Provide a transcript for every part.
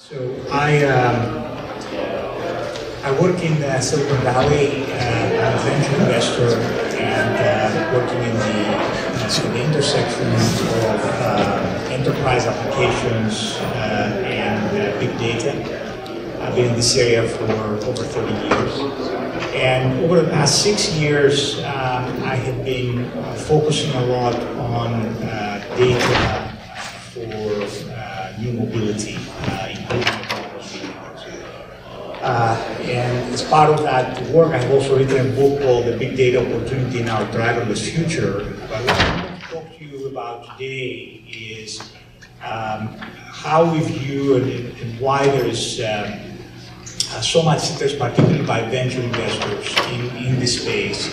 So I work in Silicon Valley. I'm a venture investor and working in the intersection of enterprise applications and big data. I've been in this area for over 30 years. And over the past 6 years, I have been focusing a lot on data for new mobility, including autonomous vehicles. And as part of that work, I have also written a book called The Big Data Opportunity in Our Driverless Future. But what I'm going to talk to you about today is how we view and why there is so much interest, particularly by venture investors in this space,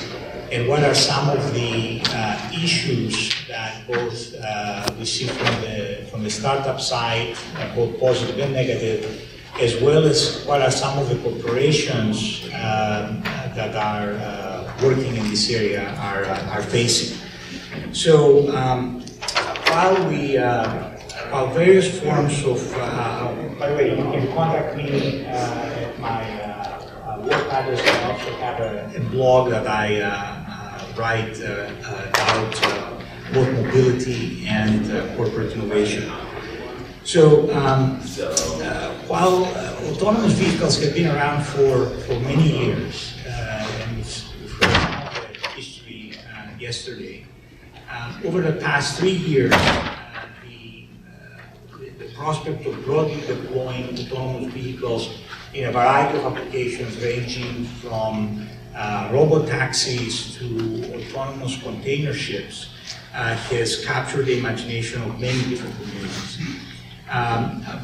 and what are some of the issues that both we see from the startup side, both positive and negative, as well as what are some of the corporations that are working in this area are facing. So while various forms of, by the way, you can contact me at my work address. I also have a blog that I write about both mobility and corporate innovation. So while autonomous vehicles have been around for many years, and we've heard about the history yesterday, over the past 3 years, the prospect of broadly deploying autonomous vehicles in a variety of applications ranging from robo-taxis to autonomous container ships has captured the imagination of many different communities.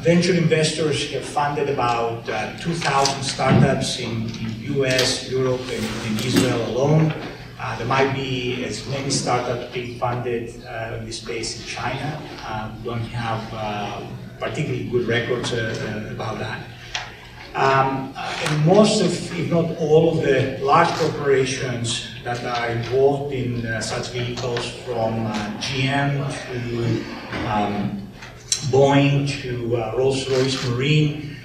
Venture investors have funded about 2,000 startups in US, Europe, and Israel alone. There might be as many startups being funded in this space in China. We don't have particularly good records about that. And most of, if not all of the large corporations that are involved in such vehicles, from GM to Boeing to Rolls-Royce Marine,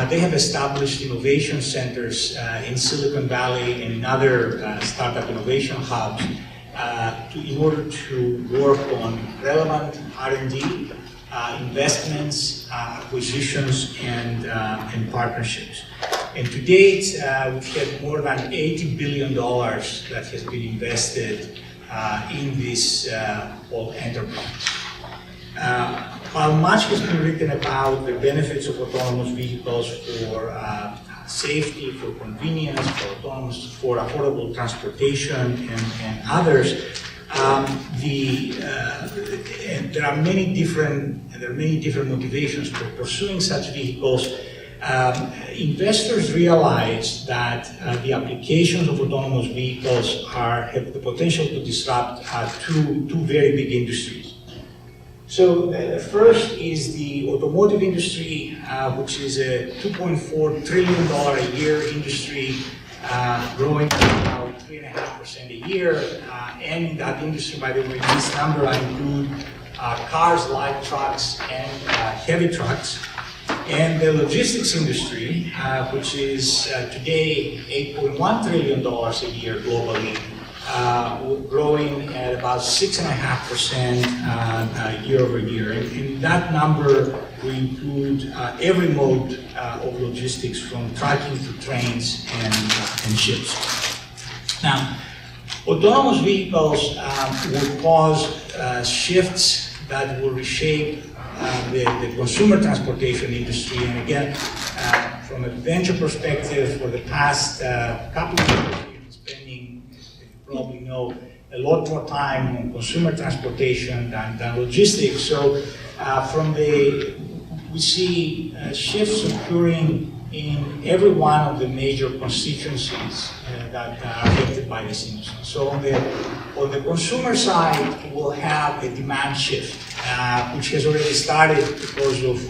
they have established innovation centers in Silicon Valley and in other startup innovation hubs in order to work on relevant R&D, investments, acquisitions, and partnerships. And to date, we've had more than $80 billion that has been invested in this whole enterprise. While much has been written about the benefits of autonomous vehicles for safety, for convenience, for affordable transportation, and others, there are many different motivations for pursuing such vehicles. Investors realize that the applications of autonomous vehicles have the potential to disrupt two very big industries. So the first is the automotive industry, which is a $2.4 trillion a year industry, growing about 3.5% a year. And in that industry, by the way, this number include cars, light trucks, and heavy trucks. And the logistics industry, which is today $8.1 trillion a year globally, growing at about 6.5% year over year. And that number will include every mode of logistics, from trucking to trains and ships. Now, autonomous vehicles will cause shifts that will reshape the consumer transportation industry. And again, from a venture perspective, for the past couple of years, we've been spending, you probably know, a lot more time on consumer transportation than logistics. So we see shifts occurring in every one of the major constituencies that are affected by this industry. So on the consumer side, we'll have a demand shift, which has already started because of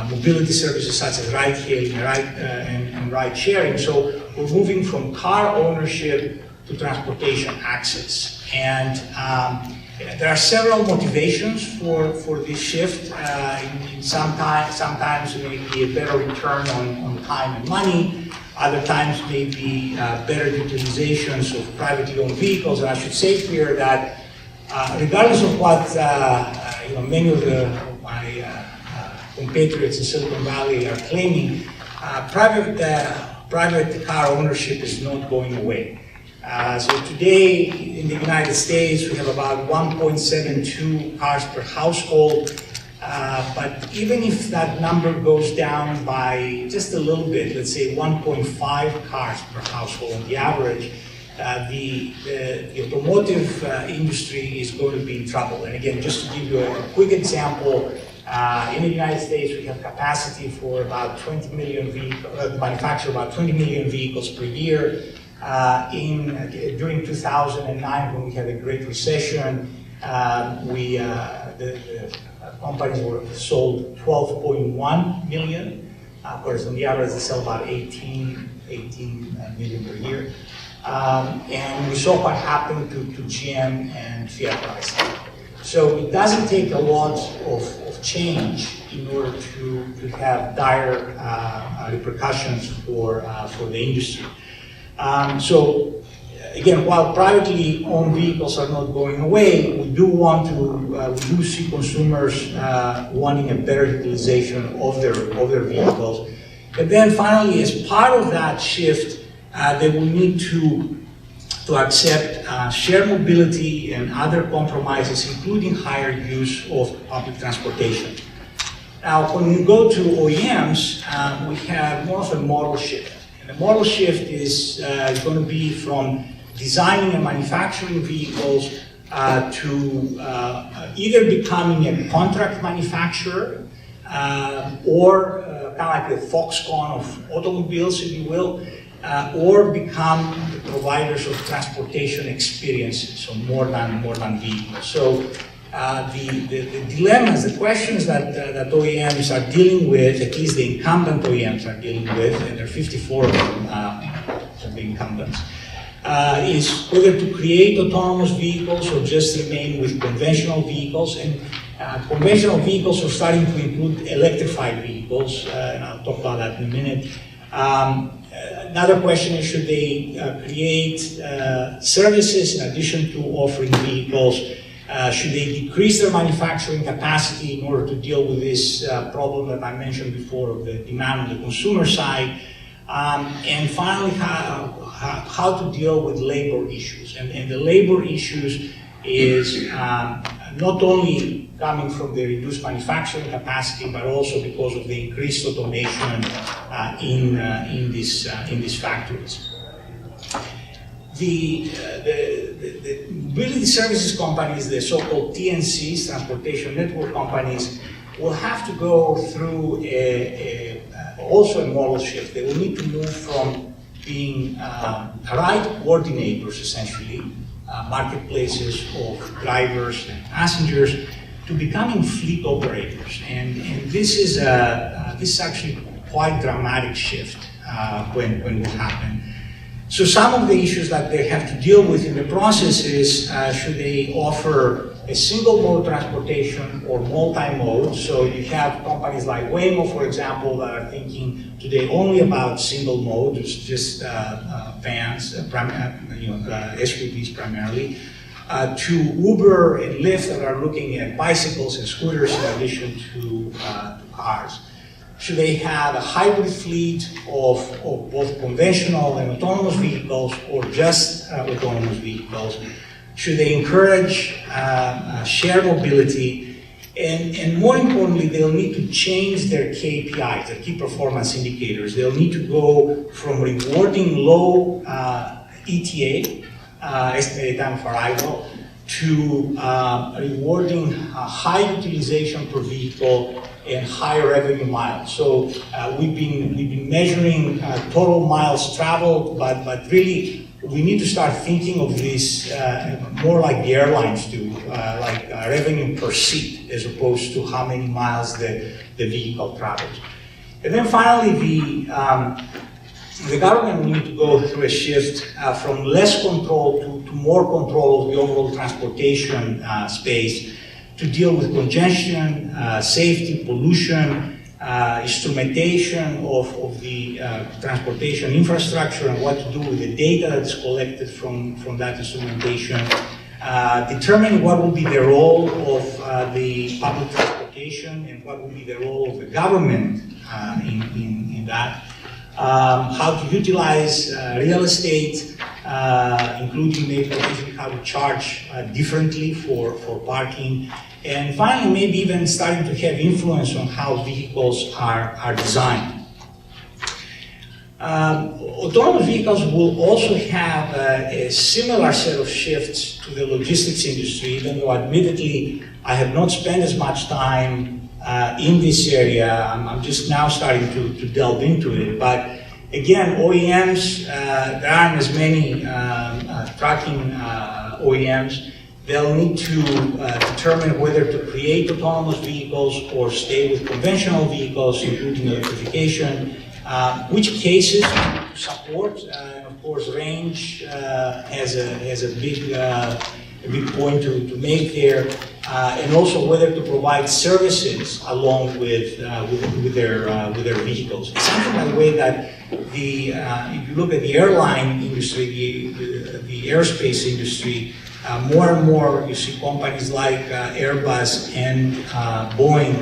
mobility services such as ride-hailing and ride-sharing. So we're moving from car ownership to transportation access. And There are several motivations for this shift. Sometimes it may be a better return on time and money. Other times may be better utilizations of privately owned vehicles. And I should say here that regardless of what many of my compatriots in Silicon Valley are claiming, private car ownership is not going away. So today in the United States we have about 1.72 cars per household, but even if that number goes down by just a little bit, let's say 1.5 cars per household on the average, the automotive industry is going to be in trouble. And again, just to give you a quick example, in the United States we have capacity for about 20 million vehicles, manufacture about 20 million vehicles per year. During 2009, when we had a great recession, the companies were sold 12.1 million. Of course, on the average, they sell about 18 million per year. And we saw what happened to GM and Fiat Chrysler. So it doesn't take a lot of change in order to have dire repercussions for the industry. So again, while privately owned vehicles are not going away, we do see consumers wanting a better utilization of their vehicles. And then finally, as part of that shift, they will need to accept shared mobility and other compromises, including higher use of public transportation. Now, when we go to OEMs, we have more of a model shift. And the model shift is going to be from designing and manufacturing vehicles to either becoming a contract manufacturer or kind of like the Foxconn of automobiles, if you will, or become the providers of transportation experiences, so more than vehicles. So the dilemmas, the questions that OEMs are dealing with, at least the incumbent OEMs are dealing with, and there are 54 of them, the incumbents, is whether to create autonomous vehicles or just remain with conventional vehicles. And conventional vehicles are starting to include electrified vehicles, and I'll talk about that in a minute. Another question is, should they create services in addition to offering vehicles? Should they decrease their manufacturing capacity in order to deal with this problem that I mentioned before of the demand on the consumer side? And finally, how to deal with labor issues. And the labor issues is not only coming from the reduced manufacturing capacity, but also because of the increased automation in these factories. The mobility services companies, the so-called TNCs, transportation network companies, will have to go through also a model shift. They will need to move from being ride coordinators, essentially, marketplaces of drivers and passengers, to becoming fleet operators. And this is actually quite dramatic shift when it will happen. So some of the issues that they have to deal with in the process is, should they offer a single mode transportation or multi-mode? So you have companies like Waymo, for example, that are thinking today only about single mode, just vans, SUVs primarily, to Uber and Lyft that are looking at bicycles and scooters in addition to cars. Should they have a hybrid fleet of both conventional and autonomous vehicles, or just autonomous vehicles? Should they encourage shared mobility? And more importantly, they'll need to change their KPIs, their key performance indicators. They'll need to go from rewarding low ETA, estimated time of arrival, to rewarding high utilization per vehicle and higher revenue miles. So we've been measuring total miles traveled, but really we need to start thinking of this more like the airlines do, like revenue per seat, as opposed to how many miles the vehicle travels. And then finally, the government will need to go through a shift from less control to more control of the overall transportation space to deal with congestion, safety, pollution, instrumentation of the transportation infrastructure and what to do with the data that's collected from that instrumentation, determine what will be the role of the public transportation and what will be the role of the government in that, how to utilize real estate, including maybe how to charge differently for parking, and finally maybe even starting to have influence on how vehicles are designed. Autonomous vehicles will also have a similar set of shifts to the logistics industry, even though admittedly I have not spent as much time in this area. I'm just now starting to delve into it. But again, OEMs, there aren't as many trucking OEMs. They'll need to determine whether to create autonomous vehicles or stay with conventional vehicles, including electrification, which cases to support, and of course range has a big point to make there, and also whether to provide services along with their vehicles. It's something, by the way, that if you look at the airline industry, the aerospace industry, more and more you see companies like Airbus and Boeing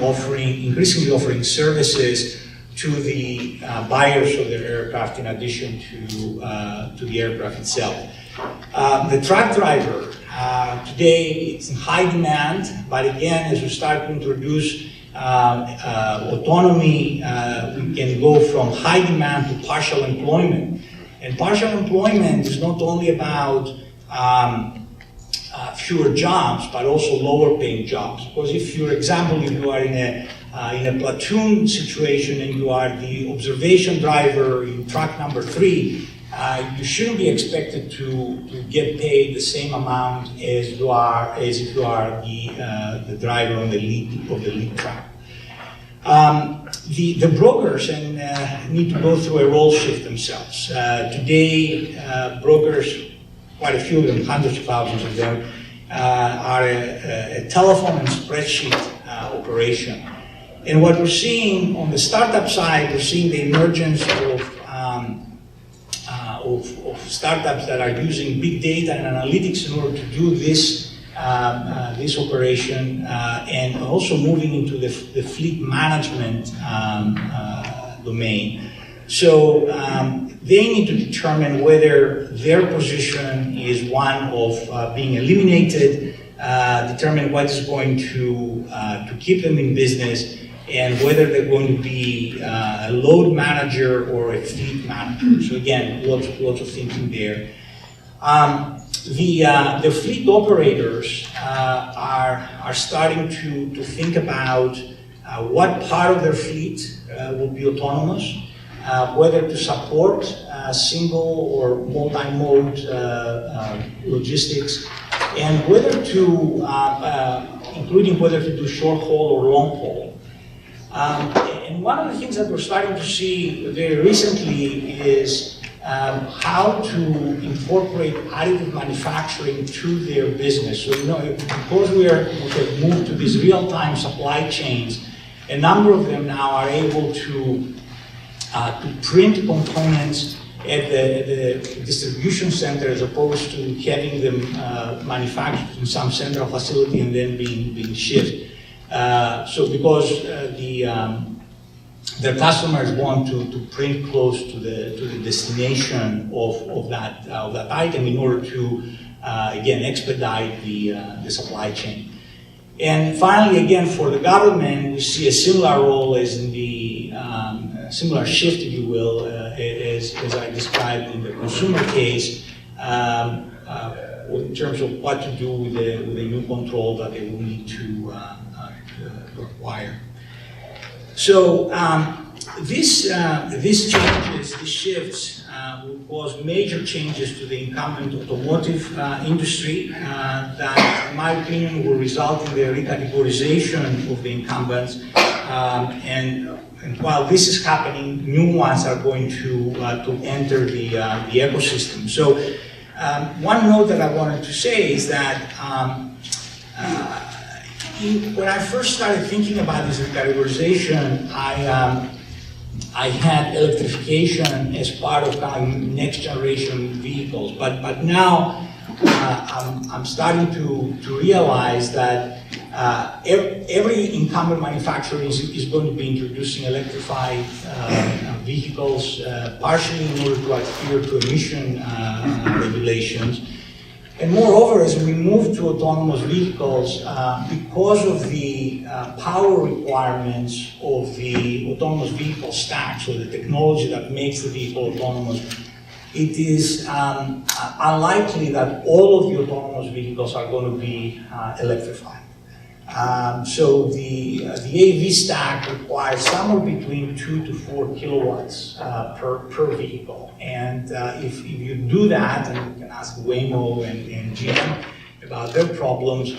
increasingly offering services to the buyers of their aircraft in addition to the aircraft itself. The truck driver, today it's in high demand, but again, as we start to introduce autonomy, we can go from high demand to partial employment. And partial employment is not only about fewer jobs, but also lower paying jobs. Because if, for example, if you are in a platoon situation and you are the observation driver in truck number 3, you shouldn't be expected to get paid the same amount as if you are the driver on the lead truck. The brokers need to go through a role shift themselves. Today, brokers, quite a few of them, hundreds of thousands of them, are a telephone and spreadsheet operation. And what we're seeing on the startup side, we're seeing the emergence of startups that are using big data and analytics in order to do this operation, and also moving into the fleet management domain. So they need to determine whether their position is one of being eliminated, determine what is going to keep them in business, and whether they're going to be a load manager or a fleet manager. So again, lots of thinking there. The fleet operators are starting to think about what part of their fleet will be autonomous, whether to support single or multi-mode logistics, and whether to, including whether to do short haul or long haul. And one of the things that we're starting to see very recently is how to incorporate additive manufacturing to their business. So, because we have moved to these real-time supply chains, a number of them now are able to print components at the distribution center as opposed to having them manufactured in some central facility and then being shipped. So because their customers want to print close to the destination of that item in order to again expedite the supply chain. And finally, again, for the government, we see a similar role as in the similar shift, if you will, as I described in the consumer case, in terms of what to do with the new control that they will need to acquire. So these changes, these shifts, will cause major changes to the incumbent automotive industry that, in my opinion, will result in the recategorization of the incumbents and while this is happening, new ones are going to enter the ecosystem. So one note that I wanted to say is that when I first started thinking about this categorization, I had electrification as part of kind of next generation vehicles, but now I'm starting to realize that every incumbent manufacturer is going to be introducing electrified vehicles, partially in order to adhere to emission regulations. And moreover, as we move to autonomous vehicles, because of the power requirements of the autonomous vehicle stack, so the technology that makes the vehicle autonomous, it is unlikely that all of the autonomous vehicles are going to be electrified. So the AV stack requires somewhere between 2 to 4 kilowatts per vehicle. And if you do that, and you can ask Waymo and GM about their problems,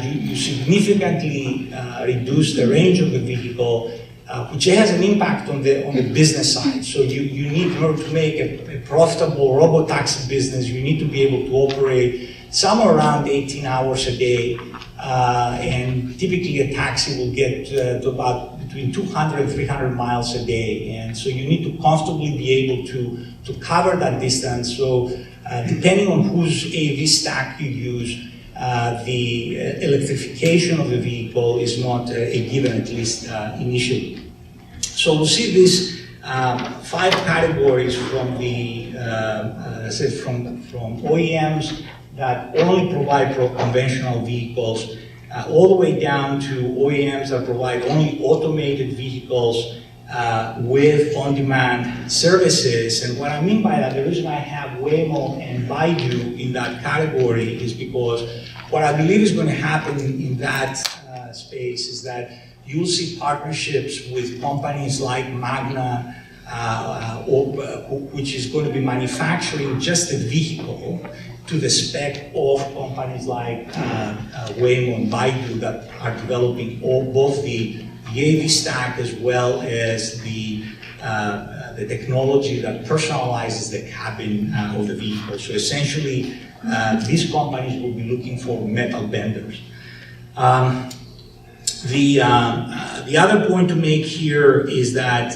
you significantly reduce the range of the vehicle, which has an impact on the business side. So you need, in order to make a profitable robotaxi business, you need to be able to operate somewhere around 18 hours a day. And typically a taxi will get to about between 200 and 300 miles a day. And so you need to comfortably be able to cover that distance. So depending on whose AV stack you use, the electrification of the vehicle is not a given, at least initially. So we'll see these 5 categories from the, from OEMs that only provide conventional vehicles, all the way down to OEMs that provide only automated vehicles with on-demand services. And what I mean by that, the reason I have Waymo and Baidu in that category is because what I believe is going to happen in that space is that you'll see partnerships with companies like Magna, which is going to be manufacturing just a vehicle to the spec of companies like Waymo and Baidu that are developing both the AV stack as well as the technology that personalizes the cabin of the vehicle. So essentially, these companies will be looking for metal benders. The other point to make here is that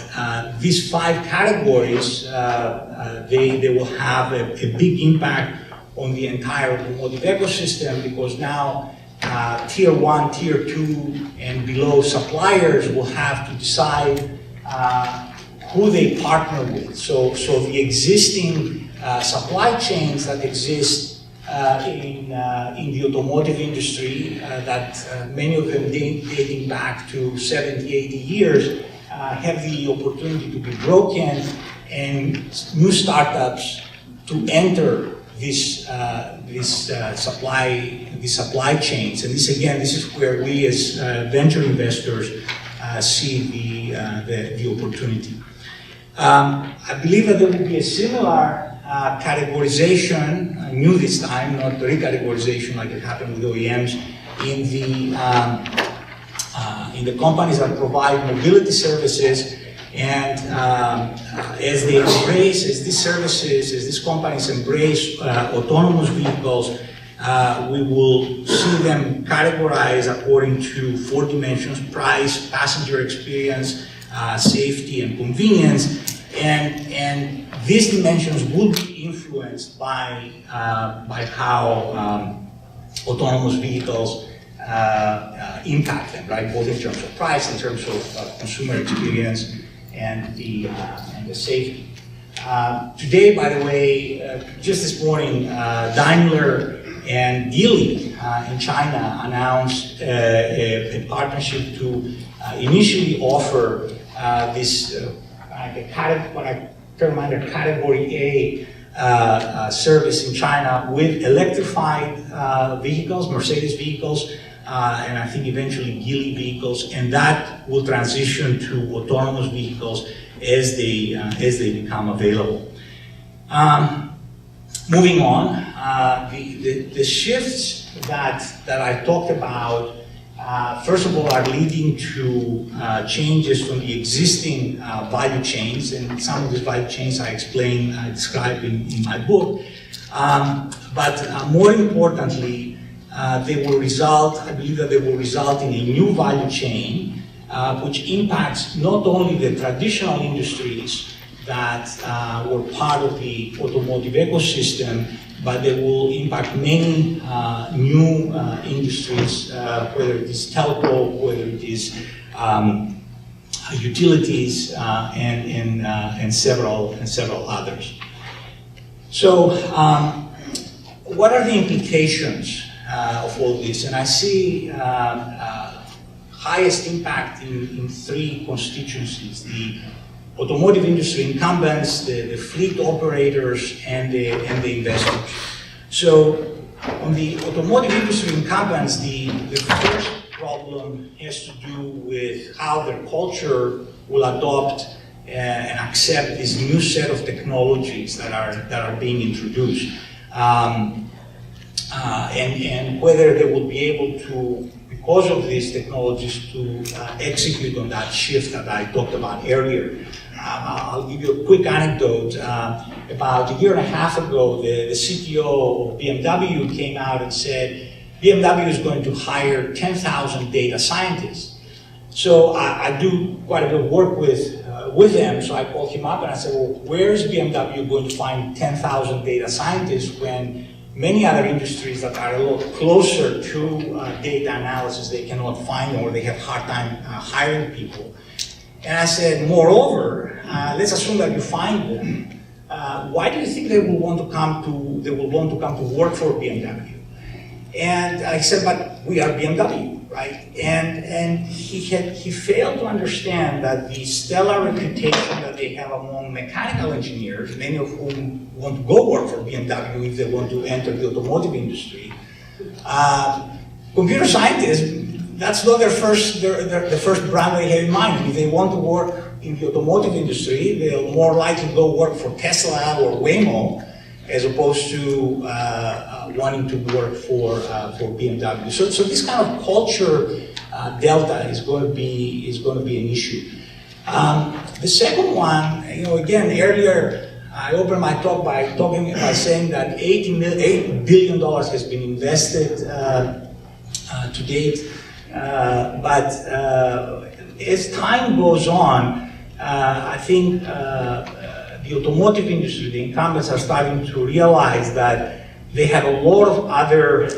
these 5 categories, they will have a big impact on the entire automotive ecosystem, because now tier 1, tier 2, and below suppliers will have to decide who they partner with. So the existing supply chains that exist in the automotive industry, that many of them dating back to 70, 80 years, have the opportunity to be broken, and new startups to enter this supply chains. And this is where we as venture investors see the opportunity. I believe that there will be a similar categorization, new this time, not recategorization like it happened with OEMs, in the companies that provide mobility services. And as these services, as these companies embrace autonomous vehicles, we will see them categorized according to 4 dimensions: price, passenger experience, safety, and convenience. And these dimensions will be influenced by how autonomous vehicles impact them, right? Both in terms of price, in terms of consumer experience, and the safety. Today, by the way, just this morning, Daimler and Geely in China announced a partnership to initially offer this what I term under Category A service in China with electrified vehicles, Mercedes vehicles, and I think eventually Geely vehicles, and that will transition to autonomous vehicles as they become available. Moving on, the shifts that I talked about first of all, are leading to changes from the existing value chains, and some of these value chains I describe in my book. But more importantly, they will result, I believe that they will result in a new value chain, which impacts not only the traditional industries that were part of the automotive ecosystem, but they will impact many new industries, whether it is telco, whether it is utilities, and several others. So, what are the implications of all this? And I see highest impact in three constituencies: the automotive industry incumbents, the fleet operators, and the investors. So, on the automotive industry incumbents, the first problem has to do with how their culture will adopt and accept this new set of technologies that are being introduced, and whether they will be able to, because of these technologies, to execute on that shift that I talked about earlier. I'll give you a quick anecdote. About a year and a half ago, the CTO of BMW came out and said BMW is going to hire 10,000 data scientists. So I do quite a bit of work with them, so I called him up and I said, well, where is BMW going to find 10,000 data scientists when many other industries that are a lot closer to data analysis, they cannot find them, or they have a hard time hiring people? And I said, moreover, let's assume that you find them. Why do you think they will want to come to work for BMW? And I said, but we are BMW, right? And he failed to understand that the stellar reputation that they have among mechanical engineers, many of whom want to go work for BMW if they want to enter the automotive industry, computer scientists, that's not the first brand they have in mind. If they want to work in the automotive industry, they'll more likely go work for Tesla or Waymo, as opposed to wanting to work for BMW. So this kind of culture delta is going to be an issue. The second one, again, earlier I opened my talk by saying that $8 billion has been invested to date. But as time goes on, I think the automotive industry, the incumbents, are starting to realize that they have a lot of other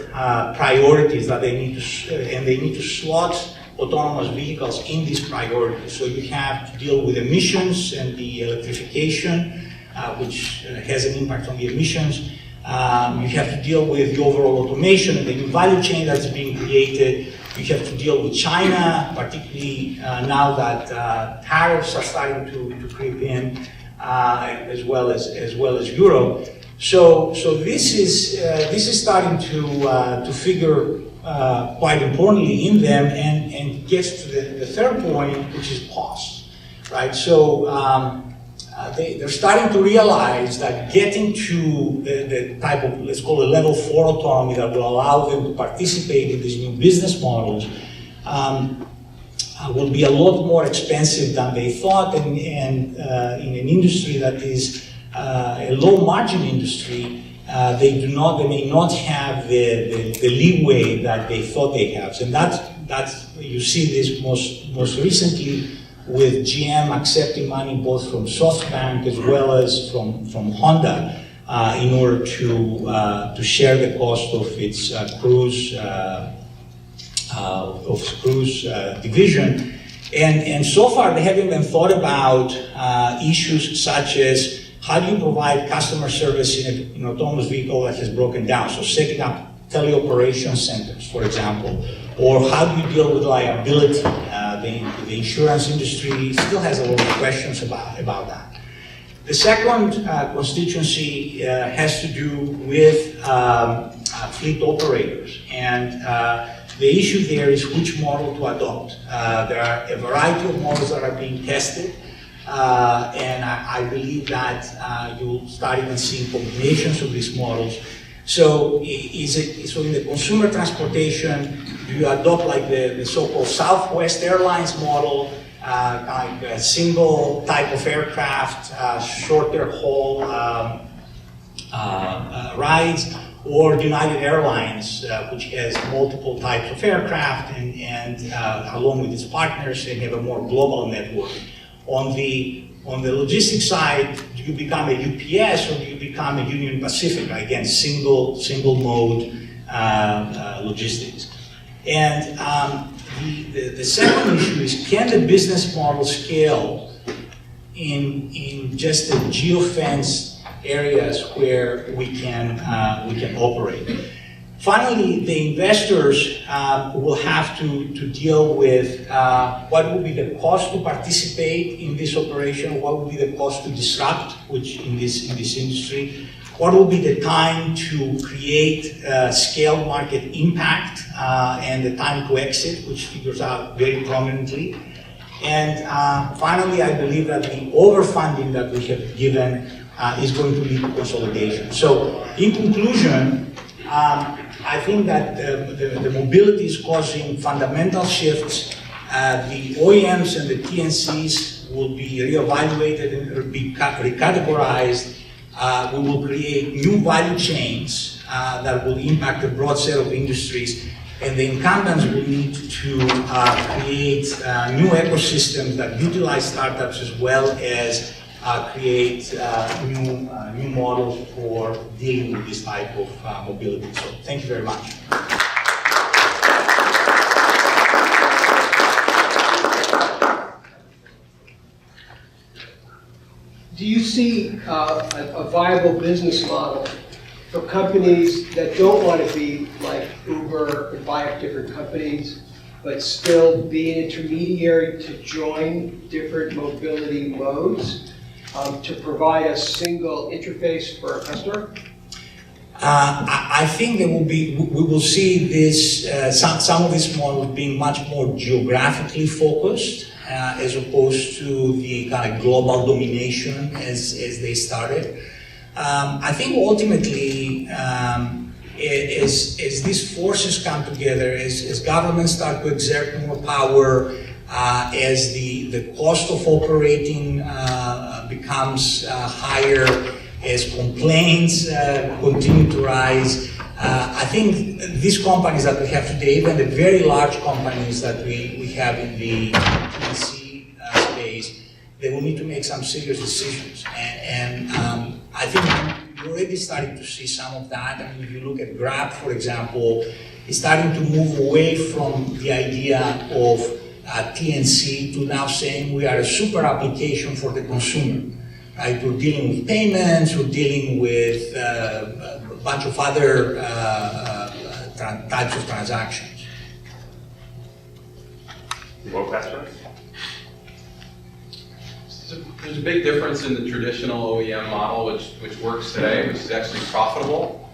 priorities that they need to slot autonomous vehicles in these priorities. So you have to deal with emissions and the electrification, which has an impact on the emissions. You have to deal with the overall automation and the new value chain that's being created. You have to deal with China, particularly now that tariffs are starting to creep in, as well as Europe. So this is starting to figure quite importantly in them, and gets to the third point, which is cost, right? So they're starting to realize that getting to the type of, let's call it level 4 autonomy, that will allow them to participate in these new business models will be a lot more expensive than they thought, and in an industry that is a low margin industry, they may not have the leeway that they thought they have. And that's you see this most recently with GM accepting money both from SoftBank as well as from Honda in order to share the cost of its Cruise division. And so far they haven't even thought about issues such as how do you provide customer service in an autonomous vehicle that has broken down? So setting up teleoperation centers, for example, or how do you deal with liability? The insurance industry still has a lot of questions about that. The second constituency has to do with fleet operators, and the issue there is which model to adopt. There are a variety of models that are being tested, and I believe that you'll start even seeing combinations of these models. So so in the consumer transportation, you adopt like the so-called Southwest Airlines model, like a single type of aircraft, shorter haul rides, or United Airlines, which has multiple types of aircraft, and along with its partners, they have a more global network. On the logistics side, do you become a UPS or do you become a Union Pacific? Again, single mode logistics. And the second issue is, can the business model scale in just the geofence areas where we can operate? Finally, the investors will have to deal with what will be the cost to participate in this operation, what will be the cost to disrupt, which in this industry, what will be the time to create scale market impact, and the time to exit, which figures out very prominently. And finally, I believe that the overfunding that we have given is going to lead to consolidation. So in conclusion, I think that the mobility is causing fundamental shifts. The OEMs and the TNCs will be reevaluated and be recategorized. We will create new value chains that will impact a broad set of industries, and the incumbents will need to create new ecosystems that utilize startups as well as create new models for dealing with this type of mobility. So thank you very much. Do you see a viable business model for companies that don't want to be like Uber and buy up different companies, but still be an intermediary to join different mobility modes to provide a single interface for a customer? I think there will be, we will see this, some of these models being much more geographically focused as opposed to the kind of global domination as they started. I think ultimately, as these forces come together, as governments start to exert more power, as the cost of operating becomes higher, as complaints continue to rise, I think these companies that we have today, even the very large companies that we have in the TNC space, they will need to make some serious decisions. And I think we're already starting to see some of that. I mean, if you look at Grab, for example, it's starting to move away from the idea of TNC to now saying we are a super application for the consumer. Right? We're dealing with payments, we're dealing with a bunch of other types of transactions. More questions? There's a big difference in the traditional OEM model, which works today, which is actually profitable,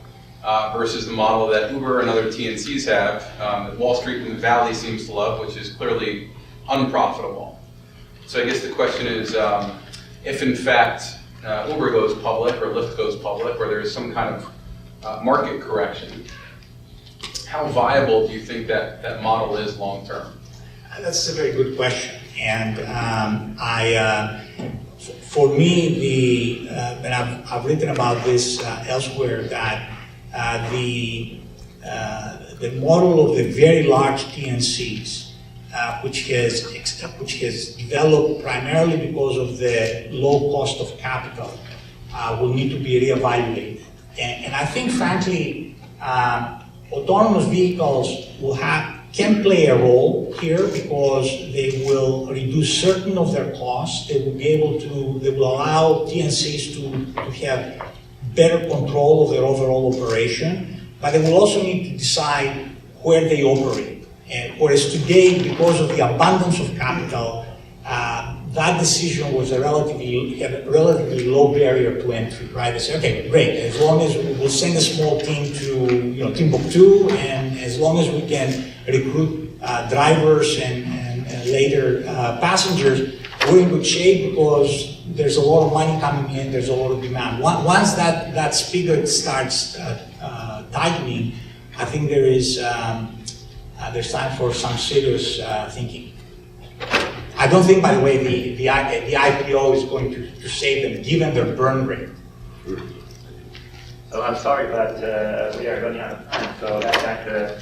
versus the model that Uber and other TNCs have, that Wall Street and the Valley seems to love, which is clearly unprofitable. So I guess the question is, if in fact Uber goes public or Lyft goes public, or there's some kind of market correction, how viable do you think that model is long term? That's a very good question, and for me, and I've written about this elsewhere, that the model of the very large TNCs, which has developed primarily because of the low cost of capital, will need to be reevaluated. And I think, frankly, autonomous vehicles can play a role here because they will reduce certain of their costs. They will allow TNCs to have better control of their overall operation, but they will also need to decide where they operate. And whereas today, because of the abundance of capital, that decision was had a relatively low barrier to entry, right? They say, okay, great, as long as we'll send a small team to Timbuktu, and as long as we can recruit drivers and later passengers, we're in good shape because there's a lot of money coming in, there's a lot of demand. Once that spigot starts tightening, I think there's time for some serious thinking. I don't think, by the way, the IPO is going to save them, given their burn rate. So I'm sorry, but we are running out of time, so I'd like to